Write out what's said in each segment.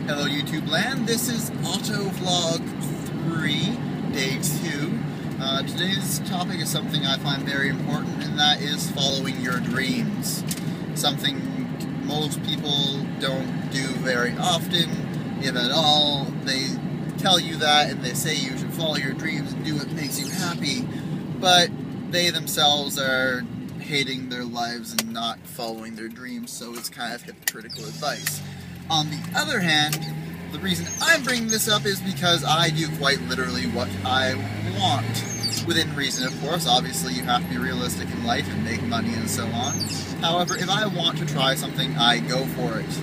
Hello YouTube land, this is AutoVlog 3, Day 2. Today's topic is something I find very important, and that is following your dreams. Something most people don't do very often, if at all. They tell you that and they say you should follow your dreams and do what makes you happy, but they themselves are hating their lives and not following their dreams, so it's kind of hypocritical advice. On the other hand, the reason I'm bringing this up is because I do quite literally what I want. Within reason, of course. Obviously, you have to be realistic in life and make money and so on. However, if I want to try something, I go for it.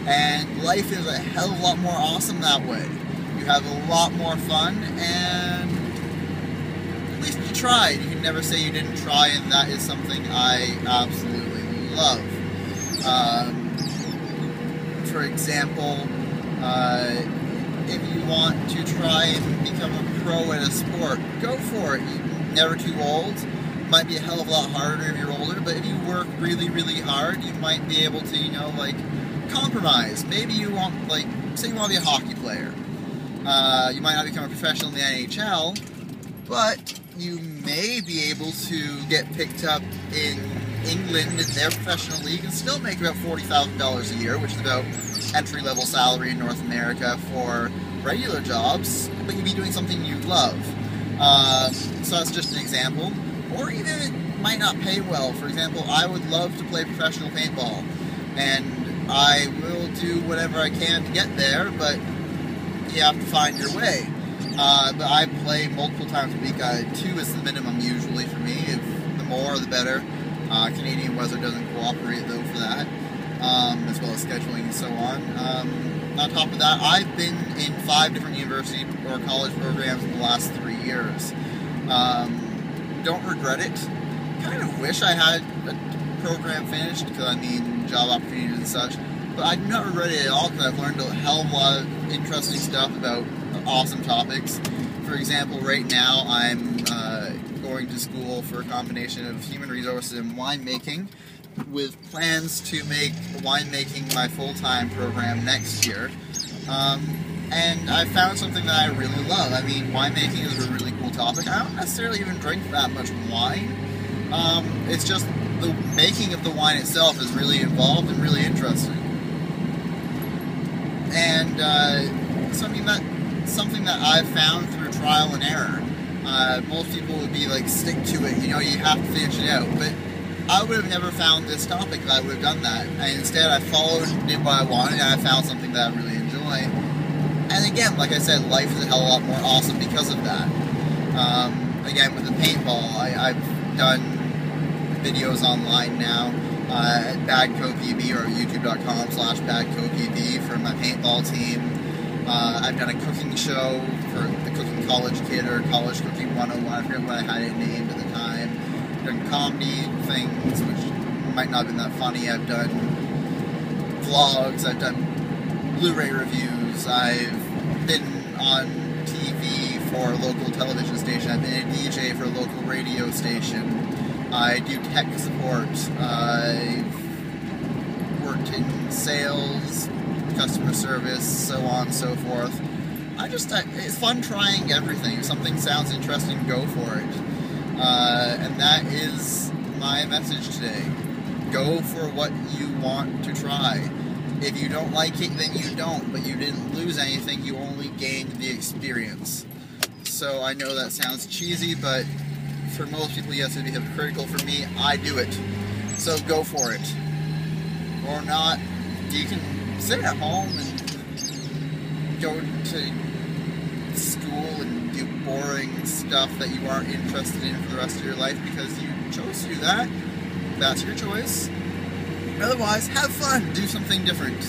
And life is a hell of a lot more awesome that way. You have a lot more fun, and at least you tried. You can never say you didn't try, and that is something I absolutely love. For example, if you want to try and become a pro at a sport, go for it. You're never too old. Might be a hell of a lot harder if you're older, but if you work really, really hard, you might be able to, compromise. Maybe you want, say you want to be a hockey player. You might not become a professional in the NHL, but you may be able to get picked up in England in their professional league and still make about $40,000 a year, which is about entry-level salary in North America for regular jobs, but you'd be doing something you love. So that's just an example. Or even it might not pay well. For example, I would love to play professional paintball, and I will do whatever I can to get there, but you have to find your way. But I play multiple times a week. 2 is the minimum usually for me. The more, the better. Canadian weather doesn't cooperate though for that, as well as scheduling and so on. On top of that, I've been in 5 different university or college programs in the last 3 years. Don't regret it. Kind of wish I had a program finished, because job opportunities and such, but I do not regret it at all, because I've learned a hell of a lot of interesting stuff about awesome topics. For example, right now I'm going to school for a combination of human resources and winemaking, with plans to make winemaking my full-time program next year. And I found something that I really love. Winemaking is a really cool topic. I don't necessarily even drink that much wine. It's just the making of the wine itself is really involved and really interesting. And something that I've found through trial and error. Most people would be like, stick to it, you have to finish it out. But I would have never found this topic if I would have done that. And instead, I followed and did what I wanted, and I found something that I really enjoy. And again, like I said, life is a hell of a lot more awesome because of that. Again, with the paintball, I've done videos online now at badcopb or youtube.com/badcopb for my paintball team. I've done a cooking show for the Cooking College Kid, or College Cooking 101, I forget what I had it named at the time. I've done comedy things, which might not have been that funny. I've done vlogs, I've done Blu-ray reviews, I've been on TV for a local television station, I've been a DJ for a local radio station, I do tech support, I've worked in sales, customer service, so on and so forth. It's fun trying everything. If something sounds interesting, go for it. And that is my message today. Go for what you want to try. If you don't like it, then you don't, but you didn't lose anything, you only gained the experience. So I know that sounds cheesy, but for most people, yes, it'd be hypocritical. For me, I do it. So go for it. Or not. You can sit at home and go to school and do boring stuff that you aren't interested in for the rest of your life because you chose to do that. That's your choice. Otherwise, have fun. Do something different.